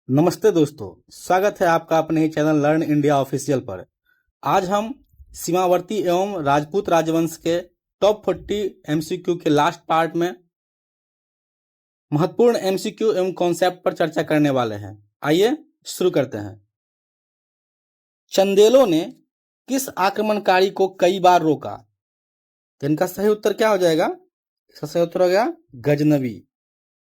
नमस्ते दोस्तों, स्वागत है आपका अपने ही चैनल लर्न इंडिया ऑफिशियल पर। आज हम सीमावर्ती एवं राजपूत राजवंश के टॉप 40 एमसीक्यू के लास्ट पार्ट में महत्वपूर्ण एमसीक्यू एवं कॉन्सेप्ट पर चर्चा करने वाले हैं। आइए शुरू करते हैं। चंदेलों ने किस आक्रमणकारी को कई बार रोका? तो इनका सही उत्तर क्या हो जाएगा? इसका सही उत्तर हो गया गजनवी।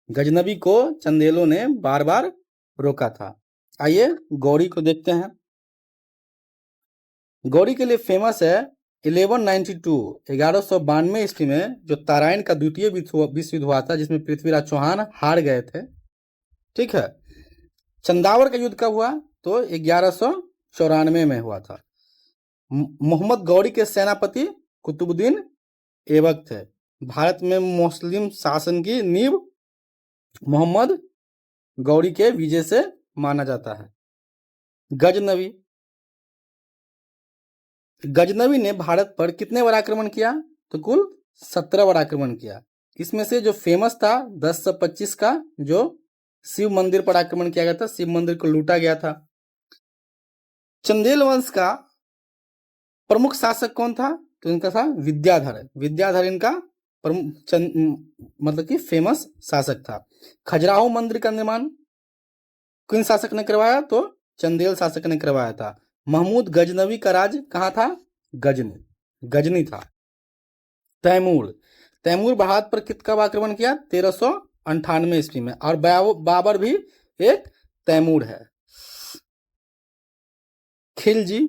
गजनवी को चंदेलों ने बार बार रोका था। आइए गौरी को देखते हैं। गौरी के लिए फेमस है 1192 ईस्वी में जो तारायण का द्वितीय विश्व युद्ध हुआ था, जिसमें पृथ्वीराज चौहान हार गए थे। ठीक है। चंदावर का युद्ध कब हुआ? तो 1194 में हुआ था। मोहम्मद गौरी के सेनापति कुतुबुद्दीन ऐबक थे। भारत में मुस्लिम शासन की नींव मोहम्मद गौरी के विजय से माना जाता है। गजनवी गजनवी ने भारत पर कितने बार आक्रमण किया? तो कुल 17 बार आक्रमण किया। इसमें से जो फेमस था 1025 का, जो शिव मंदिर पर आक्रमण किया गया था, शिव मंदिर को लूटा गया था। चंदेल वंश का प्रमुख शासक कौन था? तो इनका था विद्याधर। विद्याधर इनका मतलब कि फेमस शासक था। खजुराहो मंदिर का निर्माण किन शासक ने करवाया? तो चंदेल शासक ने करवाया था। महमूद गजनवी का राज कहाँ था? गजनी था। तैमूर भारत पर कब आक्रमण किया? 1398 ईस्वी में। और बाबर भी एक तैमूर है। खिलजी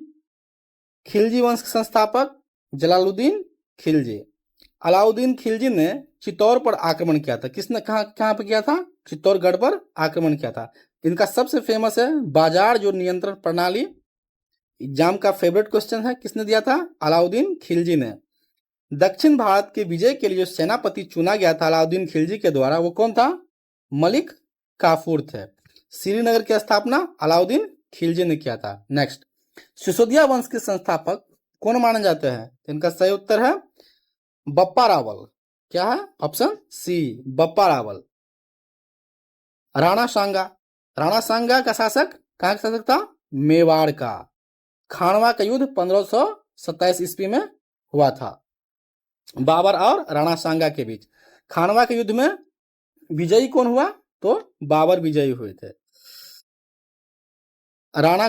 वंश के संस्थापक जलालुद्दीन खिलजी। अलाउद्दीन खिलजी ने चित्तौड़ पर आक्रमण किया था। किसने कहाँ पर किया था? चित्तौड़गढ़ पर आक्रमण किया था। इनका सबसे फेमस है बाजार जो नियंत्रण प्रणाली। एग्जाम का फेवरेट क्वेश्चन है, किसने दिया था? अलाउद्दीन खिलजी ने। दक्षिण भारत के विजय के लिए जो सेनापति चुना गया था अलाउद्दीन खिलजी के द्वारा, वो कौन था? मलिक काफूर थे। श्रीनगर की स्थापना अलाउद्दीन खिलजी ने किया था। नेक्स्ट, सिसोदिया वंश के संस्थापक कौन माने जाते हैं? तो इनका सही उत्तर है बप्पा रावल। क्या है? Option C, Bappa Rawal. राणा सांगा का शासक कहाँ का शासक था? मेवाड़ का। खानवा का युद्ध 1527 ईस्वी में हुआ था, बाबर और राणा सांगा के बीच। खानवा के युद्ध में विजयी कौन हुआ? तो बाबर विजयी हुए थे। राणा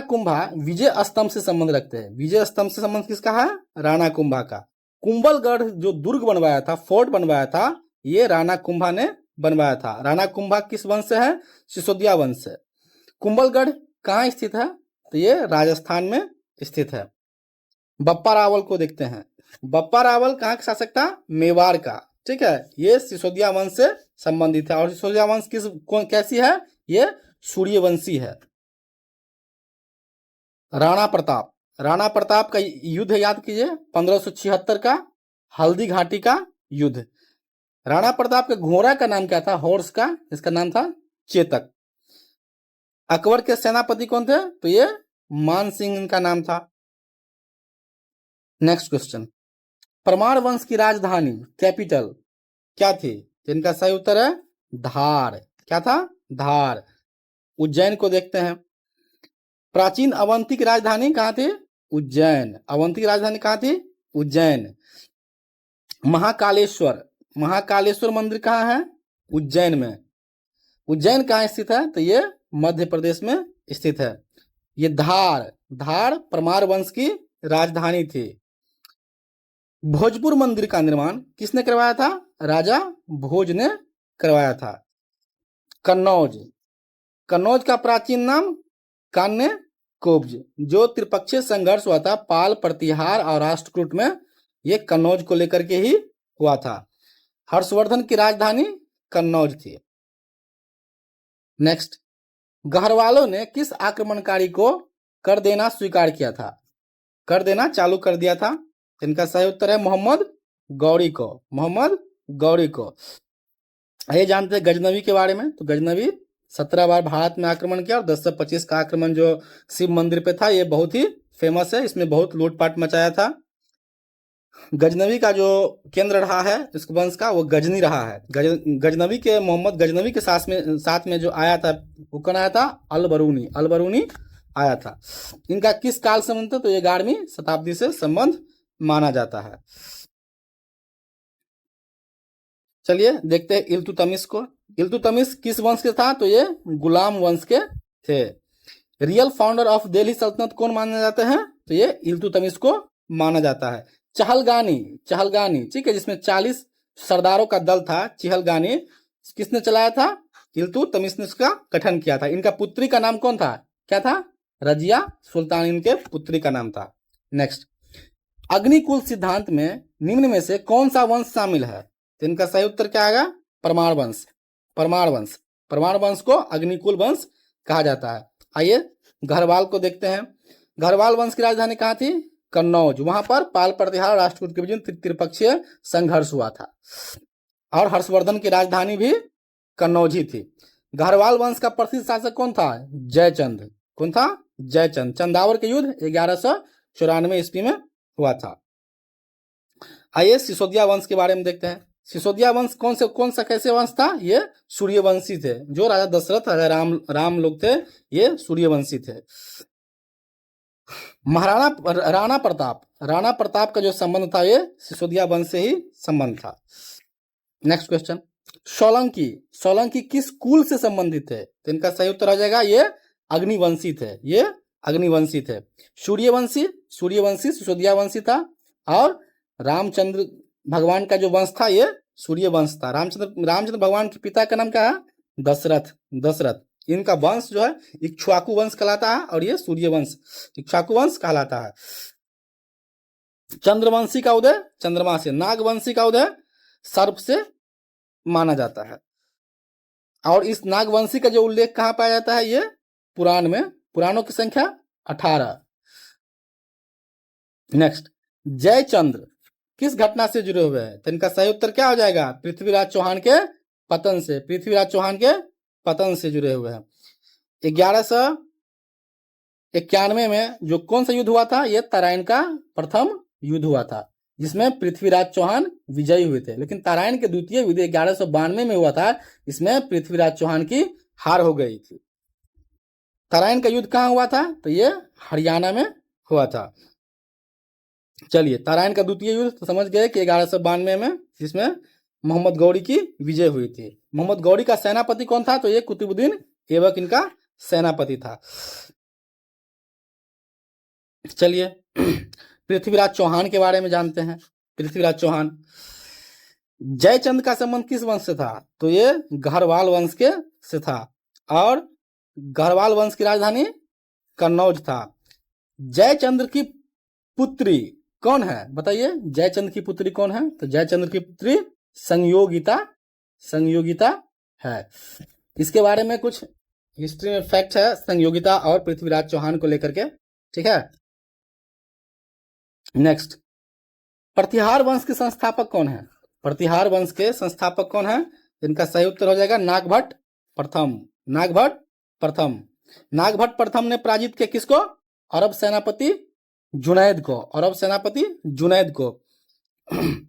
कुंभा विजय स्तंभ से संबंध रखते हैं। विजय स्तंभ से संबंध किसका है? राणा कुंभा का। कुंभलगढ़ जो दुर्ग बनवाया था, फोर्ट बनवाया था, ये राणा कुंभा ने बनवाया था। राणा कुंभा किस वंश से है? सिसोदिया वंश से। कुंभलगढ़ कहाँ स्थित है? तो ये राजस्थान में स्थित है। बप्पा रावल को देखते हैं। बप्पा रावल कहाँ का शासक था? मेवाड़ का। ठीक है, ये सिसोदिया वंश से संबंधित है। और सिसोदिया वंश कैसी है? ये सूर्यवंशी है। राणा प्रताप का युद्ध याद कीजिए, 1576 का हल्दी घाटी का युद्ध। राणा प्रताप के घोड़ा का नाम क्या था? हॉर्स का, इसका नाम था चेतक। अकबर के सेनापति कौन थे? तो ये मान सिंह इनका नाम था। नेक्स्ट क्वेश्चन, परमार वंश की राजधानी कैपिटल क्या थी? इनका सही उत्तर है धार। क्या था? धार। उज्जैन को देखते हैं। प्राचीन अवंती की राजधानी कहाँ थी? उज्जैन। अवंती की राजधानी कहाँ थी? उज्जैन। महाकालेश्वर मंदिर कहाँ है? उज्जैन में। उज्जैन कहाँ स्थित है? तो ये मध्य प्रदेश में स्थित है। ये धार परमार वंश की राजधानी थी। भोजपुर मंदिर का निर्माण किसने करवाया था? राजा भोज ने करवाया था। कन्नौज का प्राचीन नाम कान्य कोब्ज। जो त्रिपक्षीय संघर्ष हुआ था पाल, प्रतिहार और राष्ट्रकूट में, ये कन्नौज को लेकर के ही हुआ था। हर्षवर्धन की राजधानी कन्नौज थी। नेक्स्ट, गढ़वालों ने किस आक्रमणकारी को कर देना स्वीकार किया था? कर देना चालू कर दिया था। इनका सही उत्तर है मोहम्मद गौरी को। ये जानते हैं गजनवी के बारे में। तो गजनवी 17 बार भारत में आक्रमण किया और 1025 का आक्रमण जो शिव मंदिर पे था, ये बहुत ही फेमस है। इसमें बहुत लूटपाट मचाया था। गजनवी का जो केंद्र रहा है इस वंश का वो गजनी रहा है। गजनवी के मोहम्मद गजनवी के साथ में जो आया था वो कौन आया था? अल बरूनी। अल बरूनी आया था। इनका किस काल संबंध था? तो ये 11वीं शताब्दी से संबंध माना जाता है। चलिए देखते हैं इल्तुतमिश को। इल्तुतमिश किस वंश के था? तो ये गुलाम वंश के थे। रियल फाउंडर ऑफ दिल्ली सल्तनत कौन माने जाते हैं? तो ये इल्तुतमिश को माना जाता है। चहलगानी, चहलगानी ठीक है, जिसमें 40 सरदारों का दल था। चहलगानी किसने चलाया था? इल्तुतमिश ने इसका गठन किया था। इनका पुत्री का नाम कौन था? क्या था? रजिया सुल्तान इनके पुत्री का नाम था। नेक्स्ट, अग्निकुल सिद्धांत में निम्न में से कौन सा वंश शामिल है? तो इनका सही उत्तर क्या आएगा? परमार वंश। परमार वंश, परमार वंश को अग्निकुल वंश कहा जाता है। आइए घरवाल को देखते हैं। घरवाल वंश की राजधानी कहाँ थी? कन्नौज। वहां पर पाल प्रतिहार राष्ट्रकूट के बीच त्रिपक्षीय संघर्ष हुआ था और हर्षवर्धन की राजधानी भी कन्नौज ही थी। घरवाल वंश का प्रसिद्ध शासक कौन था? जयचंद। कौन था? जयचंद। चंदावर के युद्ध 1194 ईस्वी में हुआ था। आइए सिसोदिया वंश के बारे में देखते हैं। सिसोदिया वंश कौन सा कैसे वंश था? ये सूर्यवंशी थे। जो राजा दशरथ, राजा राम लोग थे, ये सूर्यवंशी थे। राणा प्रताप का जो संबंध था ये सिसोदिया वंश से ही संबंध था। नेक्स्ट क्वेश्चन, सोलंकी किस कुल से संबंधित थे? तो इनका सही उत्तर हो जाएगा ये अग्निवंशी थे। ये अग्निवंशी थे। सूर्यवंशी सिसोदिया वंशी था और रामचंद्र भगवान का जो वंश था ये सूर्यवंश था। रामचंद्र भगवान के पिता का नाम क्या है? दशरथ। इनका वंश जो है इक्ष्वाकु वंश कहलाता है और ये सूर्यवंश इक्ष्वाकु वंश कहलाता है। चंद्रवंशी का उदय चंद्रमा से, नागवंशी का उदय सर्प से माना जाता है। और इस नागवंशी का जो उल्लेख कहाँ पाया जाता है? ये पुराण में। पुराणों की संख्या 18। नेक्स्ट, जयचंद्र किस घटना से जुड़े हुए हैं? तो इनका सही उत्तर क्या हो जाएगा? पृथ्वीराज चौहान के पतन से। पृथ्वीराज चौहान के पतन से जुड़े हुए हैं। 1191 में जो कौन सा युद्ध हुआ था? ये तराइन का प्रथम युद्ध हुआ था जिसमें पृथ्वीराज चौहान विजयी हुए थे। लेकिन तराइन के द्वितीय युद्ध 1192 में हुआ था। इसमें पृथ्वीराज चौहान की हार हो गई थी। तराइन का युद्ध कहाँ हुआ था? तो ये हरियाणा में हुआ था। चलिए, तराइन का द्वितीय युद्ध तो समझ गए कि 1192 में, जिसमें मोहम्मद गौरी की विजय हुई थी। मोहम्मद गौरी का सेनापति कौन था? तो ये कुतुबुद्दीन ऐबक इनका सेनापति था। चलिए पृथ्वीराज चौहान के बारे में जानते हैं। पृथ्वीराज चौहान, जयचंद का संबंध किस वंश से था? तो ये गढ़वाल वंश के से था और गढ़वाल वंश की राजधानी कन्नौज था। जयचंद्र की पुत्री कौन है? बताइए, जयचंद्र की पुत्री कौन है? तो जयचंद्र की पुत्री संयोगिता है। इसके बारे में कुछ हिस्ट्री में फैक्ट है संयोगिता और पृथ्वीराज चौहान को लेकर के, ठीक है। नेक्स्ट, प्रतिहार वंश के संस्थापक कौन है? प्रतिहार वंश के संस्थापक कौन है? इनका सही उत्तर हो जाएगा नागभट्ट प्रथम। नागभट्ट प्रथम ने पराजित किया किसको? अरब सेनापति जुनैद को।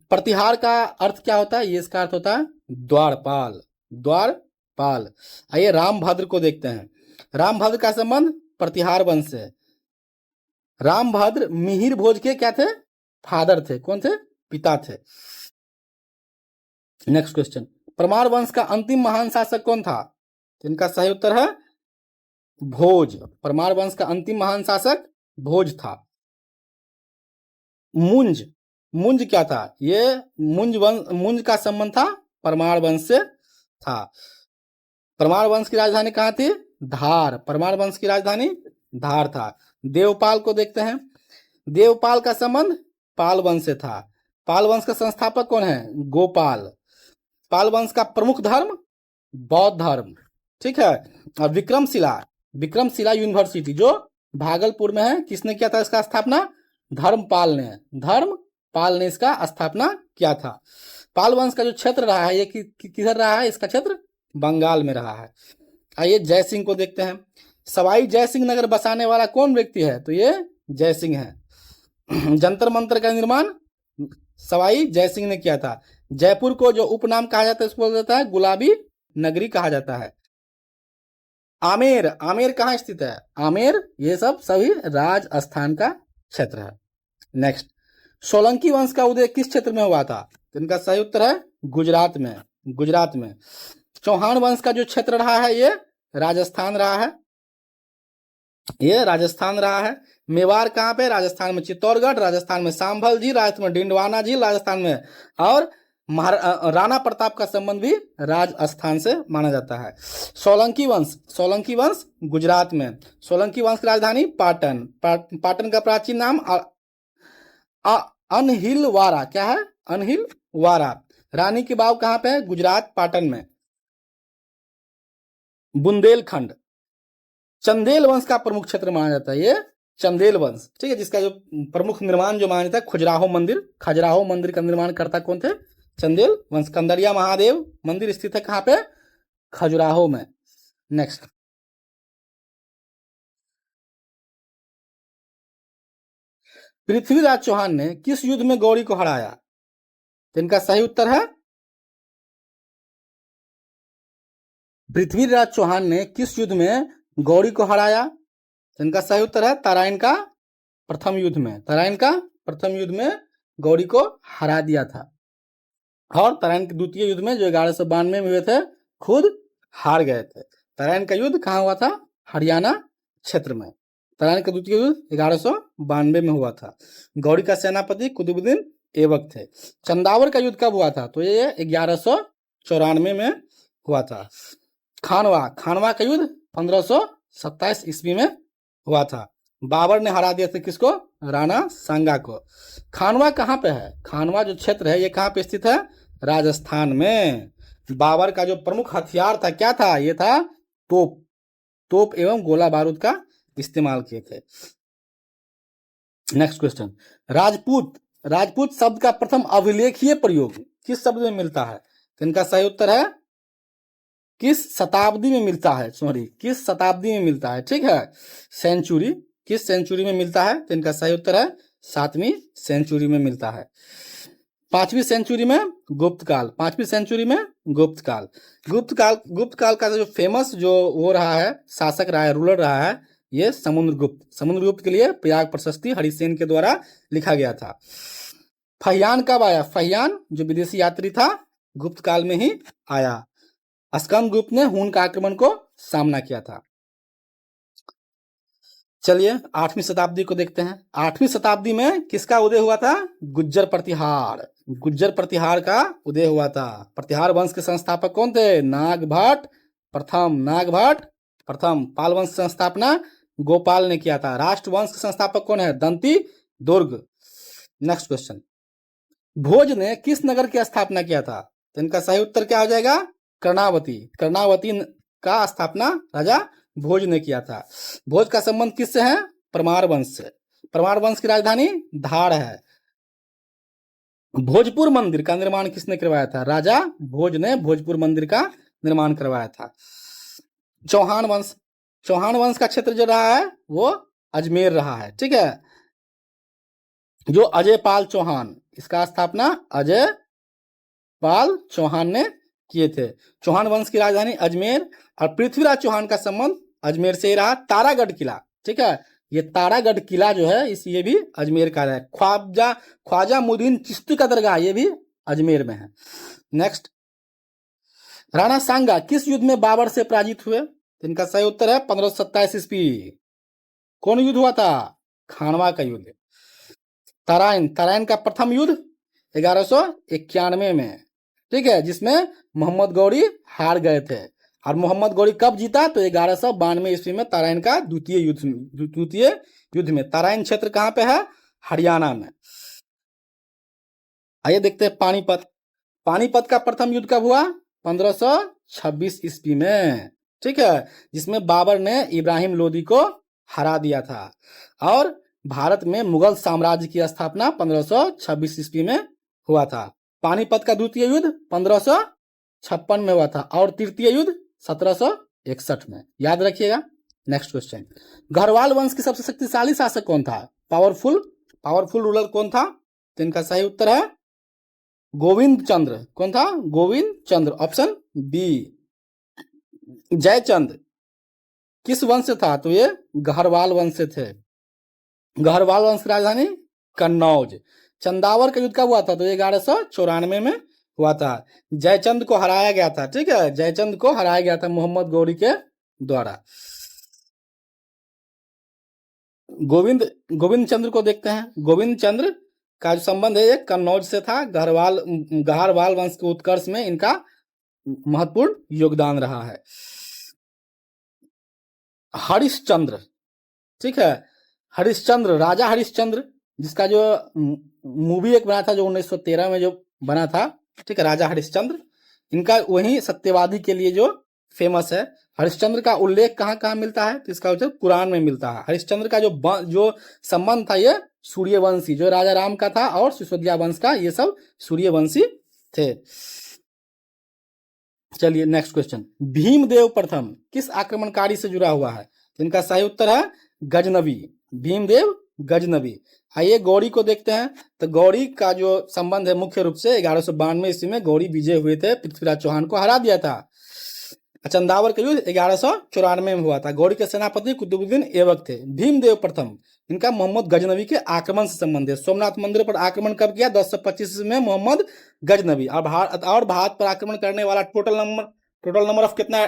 प्रतिहार का अर्थ क्या होता है? ये इसका अर्थ होता है द्वारपाल। आइए रामभद्र को देखते हैं। रामभद्र का संबंध प्रतिहार वंश से। रामभद्र मिहिर भोज के क्या थे? फादर थे। कौन थे? पिता थे। नेक्स्ट क्वेश्चन, परमार वंश का अंतिम महान शासक कौन था? इनका सही उत्तर है भोज। परमार वंश का अंतिम महान शासक भोज था। मुंज क्या था? ये मुंज का संबंध था परमार वंश से था। परमार वंश की राजधानी कहाँ थी? धार। परमार वंश की राजधानी धार था। देवपाल को देखते हैं। देवपाल का संबंध पाल वंश से था। पाल वंश का संस्थापक कौन है? गोपाल। पाल वंश का प्रमुख धर्म बौद्ध धर्म, ठीक है। और विक्रमशिला यूनिवर्सिटी जो भागलपुर में है, किसने किया था इसका स्थापना? धर्मपाल ने इसका स्थापना किया था। पाल वंश का जो क्षेत्र रहा है ये किधर रहा है? इसका क्षेत्र बंगाल में रहा है। आइए जयसिंह को देखते हैं। सवाई जयसिंह नगर बसाने वाला कौन व्यक्ति है? तो ये जयसिंह है। जंतर मंतर का निर्माण सवाई जयसिंह ने किया था। जयपुर को जो उपनाम कहा जाता है उसको बोला जाता है गुलाबी नगरी कहा जाता है। आमेर, आमेर कहाँ स्थित है? आमेर ये सब सभी राजस्थान का क्षेत्र है। नेक्स्ट, सोलंकी वंश का उदय किस क्षेत्र में हुआ था? तो इनका सही उत्तर है गुजरात में, गुजरात में। चौहान वंश का जो क्षेत्र रहा है ये राजस्थान रहा है, ये राजस्थान रहा है। मेवाड़ कहाँ पे? राजस्थान में चित्तौड़गढ़, राजस्थान में सांभल झील, राजस्थान में डिंडवाना झील, राजस्थान में। और राणा प्रताप का संबंध भी राजस्थान से माना जाता है। सोलंकी वंश, सोलंकी वंश गुजरात में। सोलंकी वंश की राजधानी पाटन, पाटन का प्राचीन नाम अनहिलवाड़ा, क्या है? अनहिलवाड़ा। रानी की बाव कहाँ पे है? गुजरात, पाटन में। बुंदेलखंड, चंदेल वंश का प्रमुख क्षेत्र माना जाता है ये चंदेल वंश, ठीक है, जिसका जो प्रमुख निर्माण जो माना जाता है खजुराहो मंदिर। खजुराहो मंदिर का निर्माण करता कौन थे? चंदेल वंश। कंदरिया महादेव मंदिर स्थित है कहाँ पे? खजुराहो में। नेक्स्ट, पृथ्वीराज चौहान ने किस युद्ध में गौरी को हराया? तो इनका सही उत्तर है, पृथ्वीराज चौहान ने किस युद्ध में गौरी को हराया? तो इनका सही उत्तर है तराइन का प्रथम युद्ध में। तराइन का प्रथम युद्ध में गौरी को हरा दिया था। और तराइन के द्वितीय युद्ध में जो 1192 में हुए थे खुद हार गए थे। तराइन का युद्ध कहाँ हुआ था? हरियाणा क्षेत्र में। तराइन का द्वितीय युद्ध 1192 में हुआ था। गौरी का सेनापति कुतुबुद्दीन ऐबक थे। चंदावर का युद्ध कब हुआ था? तो ये 1194 में हुआ था। खानवा, खानवा का युद्ध 1527 ईस्वी में हुआ था। बाबर ने हरा दिया था किसको? राणा सांगा को। खानवा कहाँ पे है? खानवा जो क्षेत्र है ये कहाँ पे स्थित है? राजस्थान में। बाबर का जो प्रमुख हथियार था क्या था? ये था तोप, तोप एवं गोला बारूद का इस्तेमाल किए थे। नेक्स्ट क्वेश्चन, राजपूत, राजपूत शब्द का प्रथम अभिलेखीय प्रयोग किस शब्द में मिलता है? तो इनका सही उत्तर है किस शताब्दी में मिलता है? सॉरी, किस शताब्दी में मिलता है, ठीक है, सेंचुरी, किस सेंचुरी में मिलता है? तो इनका सही उत्तर है 7वीं सेंचुरी में मिलता है। 5वीं सेंचुरी में गुप्त काल, 5वीं सेंचुरी में गुप्त काल। गुप्त काल का जो फेमस जो वो रहा है, शासक रहा है, रूलर रहा है, ये समुद्रगुप्त। समुद्रगुप्त के लिए प्रयाग प्रशस्ति हरिसेन के द्वारा लिखा गया था। फहियान कब आया? फहियान जो विदेशी यात्री था गुप्त काल में ही आया। स्कंदगुप्त ने हून का आक्रमण को सामना किया था। चलिए 8वीं शताब्दी को देखते हैं। 8वीं शताब्दी में किसका उदय हुआ था? गुज्जर प्रतिहार, गुज्जर प्रतिहार का उदय हुआ था। प्रतिहार वंश के संस्थापक कौन थे? नागभट्ट प्रथम, नागभट्ट प्रथम। पाल वंश की संस्थापना गोपाल ने किया था। राष्ट्रवंश के संस्थापक कौन है? दंती दुर्ग। नेक्स्ट क्वेश्चन, भोज ने किस नगर की स्थापना किया था? तो इनका सही उत्तर क्या हो जाएगा? कर्णावती। कर्णावती का स्थापना राजा भोज ने किया था। भोज का संबंध किससे है? परमार वंश से। परमार वंश की राजधानी धार है। भोजपुर मंदिर का निर्माण किसने करवाया था? राजा भोज ने भोजपुर मंदिर का निर्माण करवाया था। चौहान वंश, चौहान वंश का क्षेत्र जो रहा है वो अजमेर रहा है, ठीक है। जो अजय पाल चौहान, इसका स्थापना अजय पाल चौहान ने किए थे। चौहान वंश की राजधानी अजमेर, और पृथ्वीराज चौहान का संबंध अजमेर से ही रहा। तारागढ़ किला, ठीक है, ये तारागढ़ किला जो है इस ये भी अजमेर का है। ख्वाजा मुद्दीन चिश्ती का दरगाह ये भी अजमेर में है। नेक्स्ट, राणा सांगा किस युद्ध में बाबर से पराजित हुए? इनका सही उत्तर है 1527 ईस्वी। कौन युद्ध हुआ था? खानवा का युद्ध। तराइन, तराइन का प्रथम युद्ध 1191 में, ठीक है, जिसमें मोहम्मद गौरी हार गए थे। और मोहम्मद गौरी कब जीता? तो 1192 ईस्वी में तराइन का द्वितीय युद्ध में। तराइन क्षेत्र कहाँ पे है? हरियाणा में। आइए देखते हैं पानीपत। पानीपत का प्रथम युद्ध कब हुआ? 1526 ईस्वी में, ठीक है, जिसमें बाबर ने इब्राहिम लोदी को हरा दिया था। और भारत में मुगल साम्राज्य की स्थापना 1526 ईस्वी में हुआ था। पानीपत का द्वितीय युद्ध 1556 में हुआ था और तृतीय युद्ध 1761 में, याद रखिएगा। नेक्स्ट क्वेश्चन, गढ़वाल वंश की सबसे शक्तिशाली शासक कौन था? पावरफुल रूलर कौन था? तो इनका सही उत्तर है गोविंद चंद्र। कौन था? गोविंद चंद्र, ऑप्शन बी। जयचंद किस वंश से था? तो ये गहरवाल वंश से थे। गहरवाल वंश की राजधानी कन्नौज। चंदावर का युद्ध कब हुआ था? तो 1194 में हुआ था। जयचंद को हराया गया था, ठीक है, जयचंद को हराया गया था मोहम्मद गौरी के द्वारा। गोविंद चंद्र को देखते हैं। गोविंद चंद्र का जो संबंध है ये कन्नौज से था। गहरवाल वंश के उत्कर्ष में इनका महत्वपूर्ण योगदान रहा है। हरिश्चंद्र, ठीक है, हरिश्चंद्र, राजा हरिश्चंद्र, जिसका जो मूवी एक बना था जो 1913 में जो बना था, ठीक है, राजा हरिश्चंद्र, इनका वही सत्यवादी के लिए जो फेमस है। हरिश्चंद्र का उल्लेख कहाँ कहाँ मिलता है? तो इसका उत्तर कुरान में मिलता है। हरिश्चंद्र का जो संबंध था ये सूर्यवंशी, जो राजा राम का था, और सिसोदिया वंश का, ये सब सूर्यवंशी थे। चलिए नेक्स्ट क्वेश्चन। भीमदेव प्रथम किस आक्रमणकारी से जुड़ा हुआ है? तो इनका सही उत्तर है गजनवी। भीमदेव गजनवी। आइए गौरी को देखते हैं। तो गौरी का जो संबंध है मुख्य रूप से 1192 ईस्वी में गौरी विजय हुए थे, पृथ्वीराज चौहान को हरा दिया था। चंदावर का युद्ध 1194 में हुआ था। गौरी के सेनापति कुतुबुद्दीन ऐबक थे। भीमदेव प्रथम इनका मोहम्मद गजनवी के आक्रमण से संबंध है। सोमनाथ मंदिर पर आक्रमण कब किया? 1025 में मोहम्मद गजनवी। और भारत पर आक्रमण करने वाला टोटल नंबर ऑफ कितना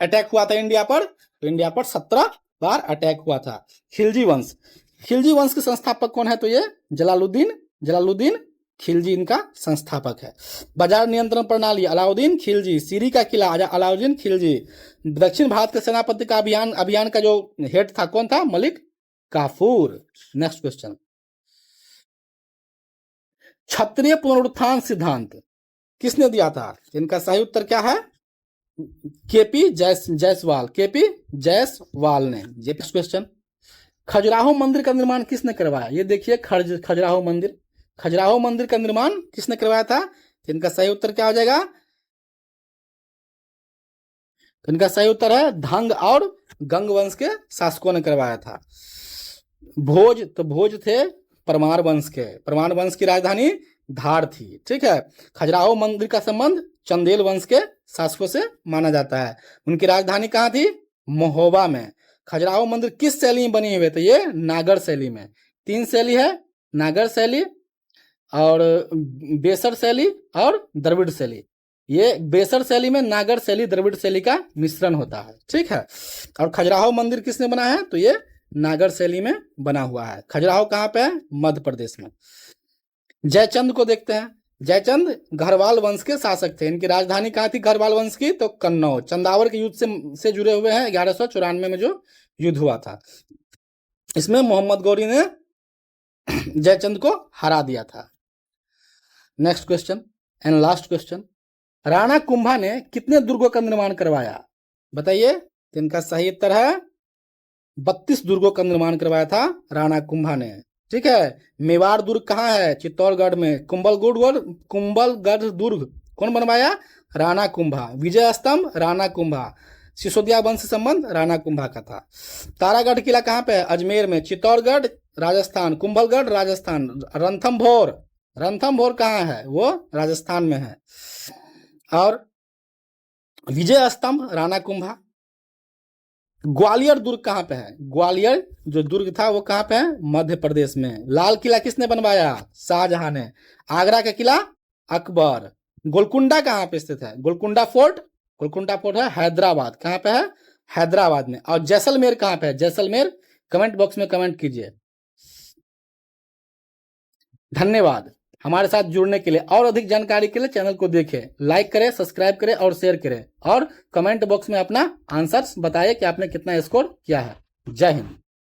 अटैक हुआ था इंडिया पर? तो इंडिया पर 17 बार अटैक हुआ था। खिलजी वंश के संस्थापक कौन है? तो ये जलालुद्दीन खिलजी इनका संस्थापक है। बाजार नियंत्रण प्रणाली अलाउद्दीन खिलजी। सीरी का किला अलाउद्दीन खिलजी। दक्षिण भारत के सेनापति का अभियान का जो हेड था कौन था? मलिक काफूर। Next question. क्षत्रिय पुनरुत्थान सिद्धांत किसने दिया था? इनका सही उत्तर क्या है? केपी जायसवाल ने। ये नेक्स्ट क्वेश्चन। खजुराहो मंदिर का निर्माण किसने करवाया? ये देखिए खजुराहो मंदिर का निर्माण किसने करवाया था? तो इनका सही उत्तर क्या हो जाएगा? तो इनका सही उत्तर है धंग और गंग वंश के शासकों ने करवाया था। भोज थे परमार वंश की राजधानी धार थी, ठीक है। खजुराहो मंदिर का संबंध चंदेल वंश के शासकों से माना जाता है। उनकी राजधानी कहाँ थी? महोबा में। खजुराहो मंदिर किस शैली में बनी हुई? तो ये नागर शैली में। 3 शैली है, नागर शैली और बेसर शैली और द्रविड़ शैली। ये बेसर शैली में नागर शैली द्रविड़ शैली का मिश्रण होता है, ठीक है। और खजुराहो मंदिर किसने बनाया है? तो ये नागर शैली में बना हुआ है। खजुराहो कहाँ पे है? मध्य प्रदेश में। जयचंद को देखते हैं। जयचंद गढ़वाल वंश के शासक थे। इनकी राजधानी कहाँ थी गढ़वाल वंश की? तो कन्नौज। चंदावर के युद्ध से जुड़े हुए हैं। 1194 में जो युद्ध हुआ था, इसमें मोहम्मद गौरी ने जयचंद को हरा दिया था। Next question and last question. Rana Kumbha ने कितने दुर्गों का निर्माण करवाया? बताइए। तो इनका सही उत्तर है 32 दुर्गों का निर्माण करवाया था राणा कुंभा ने, ठीक है। मेवाड़ दुर्ग कहाँ है? चित्तौड़गढ़ में। कुंभलगढ़ दुर्ग कौन बनवाया? राणा कुंभा। विजय स्तंभ राणा कुंभा। सिसोदिया वंश से संबंध राणा कुंभा का था। तारागढ़ किला कहाँ पे है? अजमेर में। चित्तौड़गढ़ राजस्थान। कुंभलगढ़ राजस्थान। रणथंभौर कहाँ है? वो राजस्थान में है। और विजय स्तंभ राणा कुंभा। ग्वालियर दुर्ग कहाँ पे है? ग्वालियर जो दुर्ग था वो कहाँ पे है? मध्य प्रदेश में। लाल किला किसने बनवाया? शाहजहां ने। आगरा का किला अकबर। गोलकुंडा कहाँ पे स्थित है? गोलकुंडा फोर्ट है हैदराबाद। कहाँ पे है? हैदराबाद में। और जैसलमेर कहाँ पे है? जैसलमेर कमेंट बॉक्स में कमेंट कीजिए। धन्यवाद हमारे साथ जुड़ने के लिए। और अधिक जानकारी के लिए चैनल को देखें, लाइक करें, सब्सक्राइब करें और शेयर करें। और कमेंट बॉक्स में अपना आंसर्स बताइए कि आपने कितना स्कोर किया है। जय हिंद।